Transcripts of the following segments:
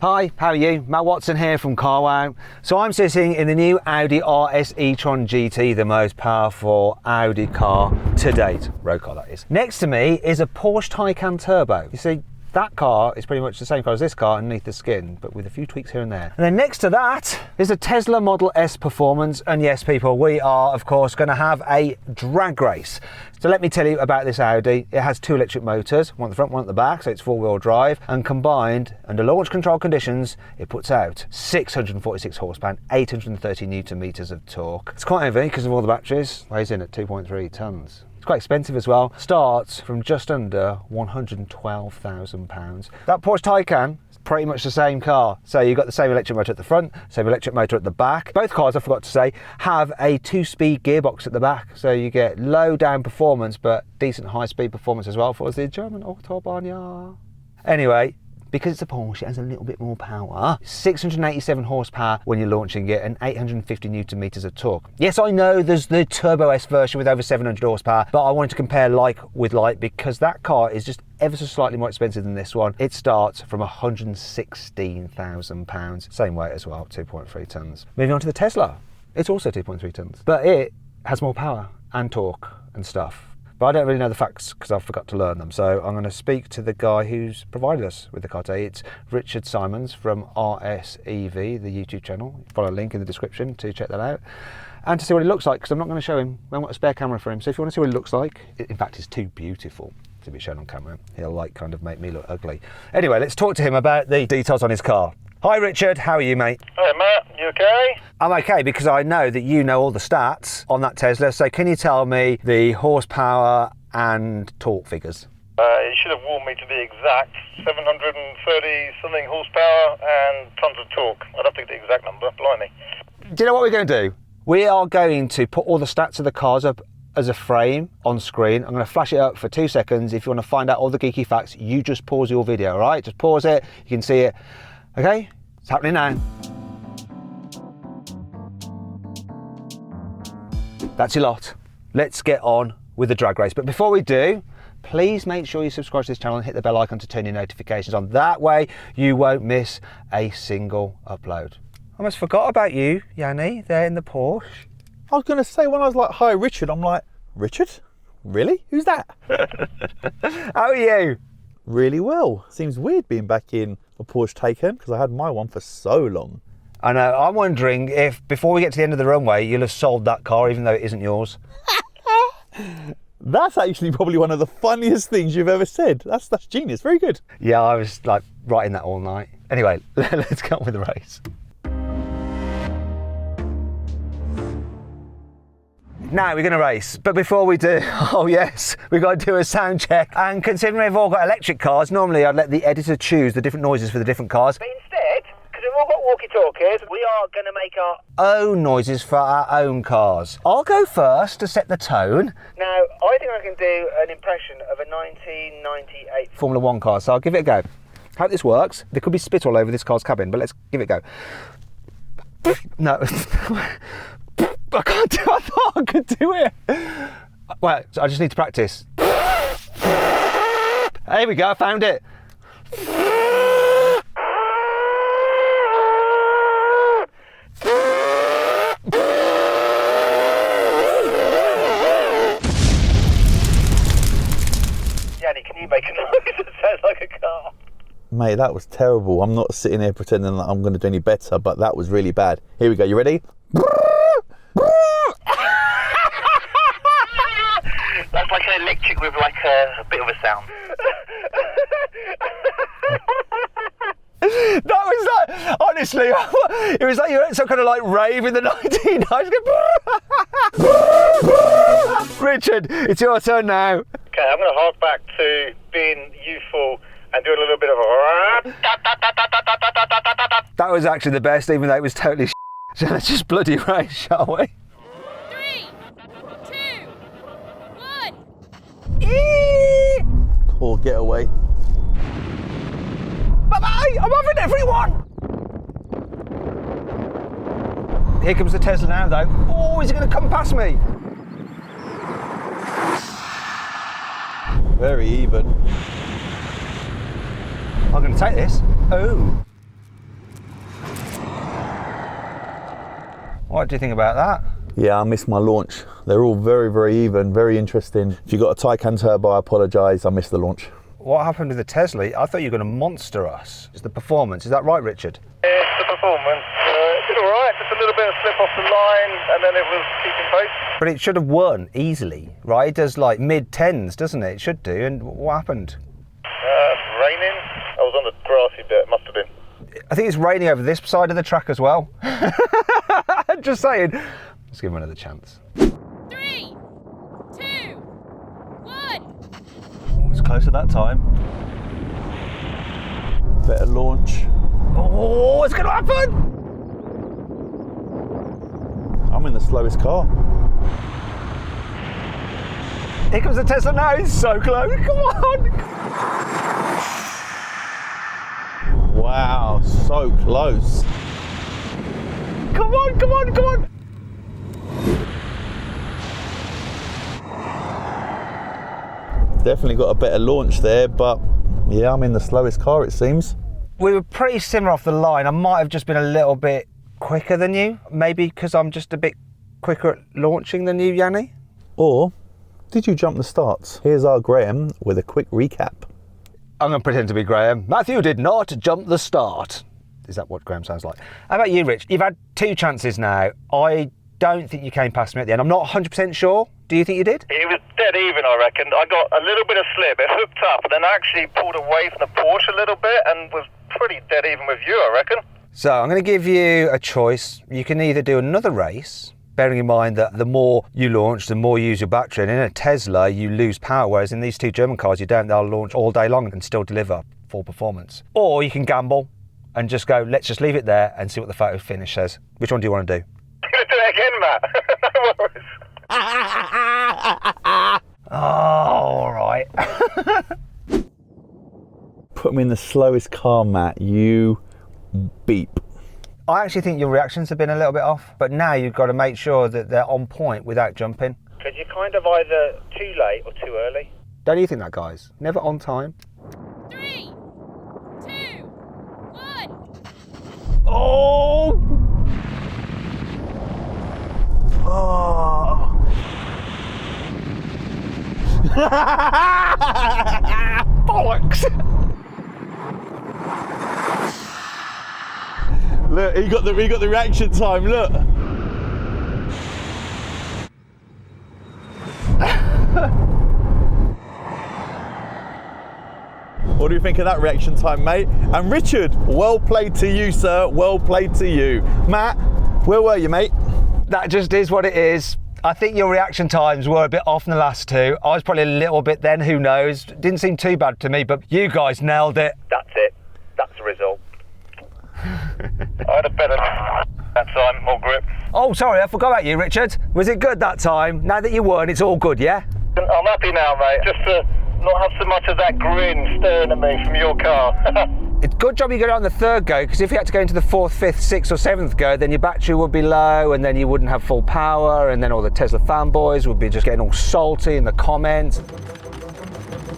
Hi, how are you? Matt Watson here from Carwow. So I'm sitting in the new Audi RS e-tron GT, the most powerful Audi car to date, road car that is. Next to me is a Porsche Taycan Turbo. You see, that car is pretty much the same car as this car underneath the skin, but with a few tweaks here and there. And then next to that is a Tesla Model S Performance. And yes, people, we are, of course, going to have a drag race. So let me tell you about this Audi. It has two electric motors, one at the front, one at the back, so it's four-wheel drive. And combined, under launch control conditions, it puts out 646 horsepower and 830 newton meters of torque. It's quite heavy because of all the batteries. Weighs in at 2.3 tons. It's quite expensive as well. Starts from just under £112,000. That Porsche Taycan is pretty much the same car. So you've got the same electric motor at the front, same electric motor at the back. Both cars, I forgot to say, have a 2-speed gearbox at the back. So you get low down performance, but decent high-speed performance as well for the German Autobahn, yeah. Anyway, because it's a Porsche, it has a little bit more power. 687 horsepower when you're launching it and 850 newton meters of torque. Yes, I know there's the Turbo S version with over 700 horsepower, but I wanted to compare like with like because that car is just ever so slightly more expensive than this one. It starts from £116,000. Same weight as well, 2.3 tons. Moving on to the Tesla. It's also 2.3 tons, but it has more power and torque and stuff. But I don't really know the facts because I forgot to learn them. So I'm going to speak to the guy who's provided us with the car today. It's Richard Simons from RSEV, the YouTube channel. Follow a link in the description to check that out. And to see what it looks like, because I'm not going to show him. I haven't got a spare camera for him. So if you want to see what it looks like, in fact, it's too beautiful to be shown on camera. He'll like kind of make me look ugly. Anyway, let's talk to him about the details on his car. Hi Richard, how are you, mate? Hi Matt, you okay? I'm okay because I know that you know all the stats on that Tesla. So can you tell me the horsepower and torque figures? You should have warned me to be exact. 730 something horsepower and tons of torque. I'd have to get the exact number, blimey. Do you know what we're going to do? We are going to put all the stats of the cars up as a frame on screen. I'm going to flash it up for 2 seconds. If you want to find out all the geeky facts, you just pause your video, all right? Just pause it, you can see it. Okay, it's happening now. That's your lot. Let's get on with the drag race. But before we do, please make sure you subscribe to this channel and hit the bell icon to turn your notifications on. That way you won't miss a single upload. I almost forgot about you, Yanni, there in the Porsche. I was going to say, when I was like, hi Richard, I'm like, Richard? Really? Who's that? How are you? Really well. Seems weird being back in a Porsche Taycan because I had my one for so long. I know. I'm wondering if before we get to the end of the runway, you'll have sold that car even though it isn't yours. That's actually probably one of the funniest things you've ever said. That's genius. Very good. Yeah, I was like writing that all night. Anyway, let's get on with the race. Now we're going to race, but before we do, oh yes, we've got to do a sound check. And considering we've all got electric cars, normally I'd let the editor choose the different noises for the different cars. But instead, because we've all got walkie-talkies, we are going to make our own noises for our own cars. I'll go first to set the tone. Now, I think I can do an impression of a 1998 Formula 1 car, so I'll give it a go. Hope this works. There could be spit all over this car's cabin, but let's give it a go. No. I can't do it. I thought I could do it. Well, so I just need to practice. There we go, I found it. Yanni, can you make a noise that sounds like a car? Mate, that was terrible. I'm not sitting here pretending that I'm going to do any better, but that was really bad. Here we go, you ready? That's like an electric with like a bit of a sound. That was like, honestly, it was like you were at some kind of like rave in the 1990s. Richard, it's your turn now. Okay, I'm going to hark back to being youthful and do a little bit of a... That was actually the best, even though it was totally shit. So let's just bloody race, shall we? 3, 2, 1. Poor getaway. Bye-bye! I'm having everyone! Here comes the Tesla now, though. Oh, is it going to come past me? Very even. I'm going to take this. Oh. What do you think about that? Yeah, I missed my launch. They're all very, very even, very interesting. If you've got a Taycan turbo, I apologise, I missed the launch. What happened with the Tesla? I thought you were going to monster us. It's the performance, is that right, Richard? It's the performance. It did all right, just a little bit of slip off the line, and then it was keeping pace. But it should have won easily, right? It does like mid-10s, doesn't it? It should do. And what happened? It's raining. I was on the grassy bit, must have been. I think it's raining over this side of the track as well. Just saying. Let's give him another chance. 3, 2, 1. Oh, it's close at that time. Better launch. Oh, what's going to happen? I'm in the slowest car. Here comes the Tesla now. It's so close. Come on. Wow, so close. Come on, come on, come on. Definitely got a better launch there, but yeah, I'm in the slowest car, it seems. We were pretty similar off the line. I might have just been a little bit quicker than you. Maybe because I'm just a bit quicker at launching than you, Yanni. Or did you jump the starts? Here's our Graham with a quick recap. I'm going to pretend to be Graham. Matthew did not jump the start. Is that what Graham sounds like? How about you, Rich? You've had 2 chances now. I don't think you came past me at the end. I'm not 100% sure. Do you think you did? It was dead even, I reckon. I got a little bit of slip. It hooked up, and then I actually pulled away from the Porsche a little bit and was pretty dead even with you, I reckon. So I'm going to give you a choice. You can either do another race, bearing in mind that the more you launch, the more you use your battery. And in a Tesla, you lose power, whereas in these 2 German cars, you don't. They'll launch all day long and still deliver full performance. Or you can gamble and just go, let's just leave it there and see what the photo finish says. Which one do you want to do? I'm going to do it again, Matt. No worries. Oh, all right. Put them in the slowest car, Matt. You beep. I actually think your reactions have been a little bit off, but now you've got to make sure that they're on point without jumping. Because you're kind of either too late or too early. Don't you think that, guys? Never on time. 3, 2, 1. Oh! Oh! Bollocks! Look, he got the reaction time, look. What do you think of that reaction time, mate? And Richard, well played to you, sir. Well played to you. Matt, where were you, mate? That just is what it is. I think your reaction times were a bit off in the last 2. I was probably a little bit then, who knows. Didn't seem too bad to me, but you guys nailed it. That's it. That's the result. I had a better that time, more grip. Oh, sorry, I forgot about you, Richard. Was it good that time? Now that you won, it's all good, yeah? I'm happy now, mate. Just to not have so much of that grin staring at me from your car. It's good job you got it on the 3rd go, because if you had to go into the 4th, 5th, 6th or 7th go, then your battery would be low and then you wouldn't have full power, and then all the Tesla fanboys would be just getting all salty in the comments.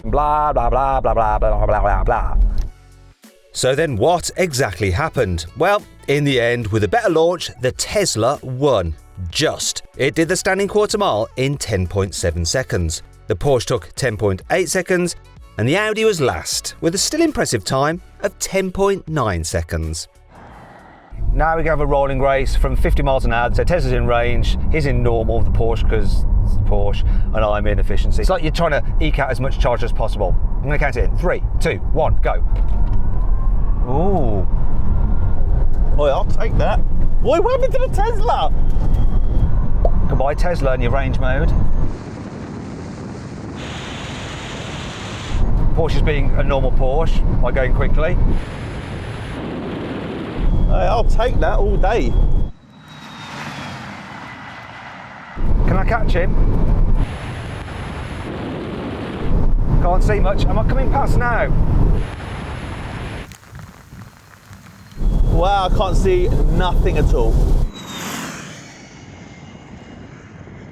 Blah, blah, blah, blah, blah, blah, blah, blah, blah. So then what exactly happened? Well, in the end, with a better launch, the Tesla won. Just. It did the standing quarter mile in 10.7 seconds. The Porsche took 10.8 seconds, and the Audi was last, with a still impressive time of 10.9 seconds. Now we go have a rolling race from 50 miles an hour. So Tesla's in range, he's in normal, the Porsche, because it's Porsche, and I'm in efficiency. It's like you're trying to eke out as much charge as possible. I'm going to count it in. 3, 2, 1, go. Ooh. Boy, I'll take that. Boy, what happened to the Tesla? Goodbye, Tesla, in your range mode. Porsche's being a normal Porsche by going quickly. Hey, I'll take that all day. Can I catch him? Can't see much. Am I coming past now? Wow, I can't see nothing at all.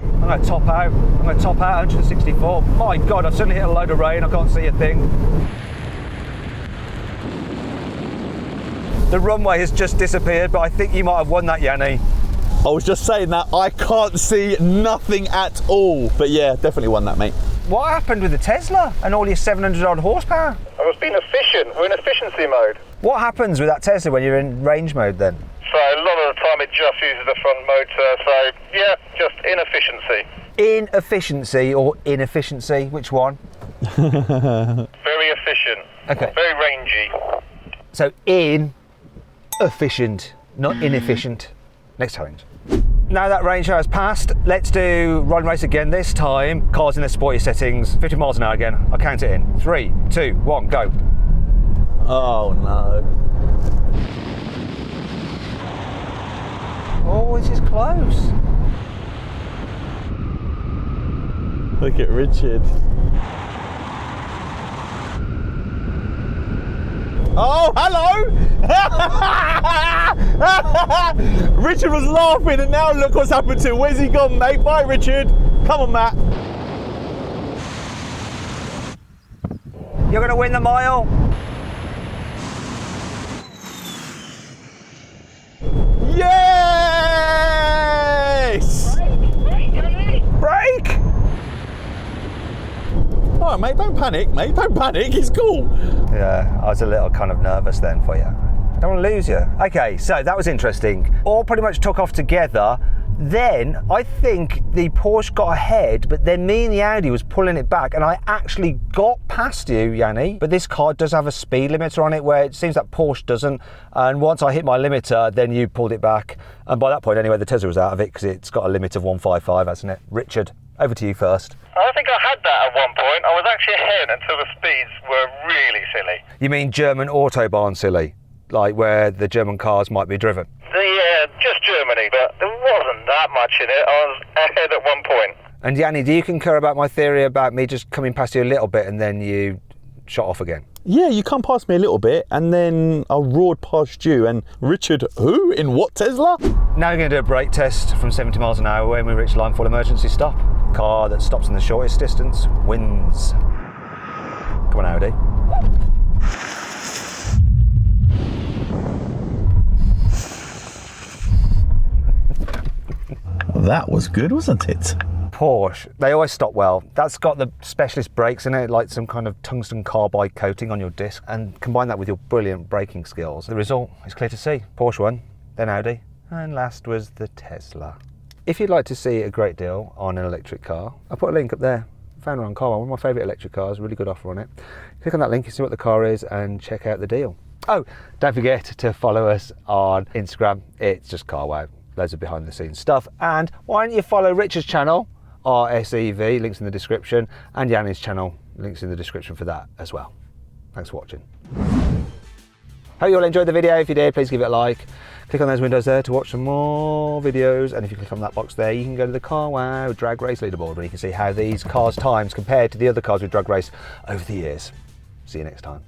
I'm going to top out. 164. My God, I've suddenly hit a load of rain. I can't see a thing. The runway has just disappeared, but I think you might have won that, Yanni. I was just saying that I can't see nothing at all. But yeah, definitely won that, mate. What happened with the Tesla and all your 700 odd horsepower? I was being efficient. We're in efficiency mode. What happens with that Tesla when you're in range mode then? So a lot of the time it just uses the front motor. So yeah, just inefficiency. Inefficiency or inefficiency? Which one? Very efficient. Okay. Very rangy. So efficient, not inefficient. Next challenge. Now that range has passed, let's do run race again. This time, cars in their sporty settings, 50 miles an hour again. I'll count it in. 3, 2, 1, go. Oh no. Oh, this is close. Look at Richard. Oh, hello! Richard was laughing and now look what's happened to him. Where's he gone, mate? Bye, Richard. Come on, Matt. You're going to win the mile. Yes! Break! All right, mate, don't panic, mate. Don't panic, it's cool. Yeah, I was a little kind of nervous then for you. Don't want to lose you. Okay, so that was interesting. All pretty much took off together. Then I think the Porsche got ahead, but then me and the Audi was pulling it back, and I actually got past you, Yanni. But this car does have a speed limiter on it, where it seems that Porsche doesn't. And once I hit my limiter, then you pulled it back. And by that point, anyway, the Tesla was out of it because it's got a limit of 155, hasn't it? Richard, over to you first. I think I had that at one point. I was actually ahead until the speeds were really silly. You mean German Autobahn silly? Like where the German cars might be driven? Yeah, just Germany, but there wasn't that much in it. I was ahead at one point. And Yanni, do you concur about my theory about me just coming past you a little bit and then you shot off again? Yeah, you come past me a little bit and then I roared past you. And Richard, who? In what Tesla? Now we're going to do a brake test from 70 miles an hour when we reach line full emergency stop. Car that stops in the shortest distance wins. Come on, Audi. That was good, wasn't it? Porsche, they always stop well. That's got the specialist brakes in it, like some kind of tungsten carbide coating on your disc, and combine that with your brilliant braking skills. The result is clear to see. Porsche won, then Audi, and last was the Tesla. If you'd like to see a great deal on an electric car, I'll put a link up there. Found it on Carwow, one of my favourite electric cars, really good offer on it. Click on that link, you see what the car is, and check out the deal. Oh, don't forget to follow us on Instagram. It's just Carwow. Loads of behind the scenes stuff. And why don't you follow Richard's channel, RSEV, links in the description, and Yanni's channel, links in the description for that as well. Thanks for watching. Hope you all enjoyed the video. If you did, please give it a like. Click on those windows there to watch some more videos, and if you click on that box there, you can go to the Carwow drag race leaderboard where you can see how these cars' times compared to the other cars we've drag raced over the years. See you next time.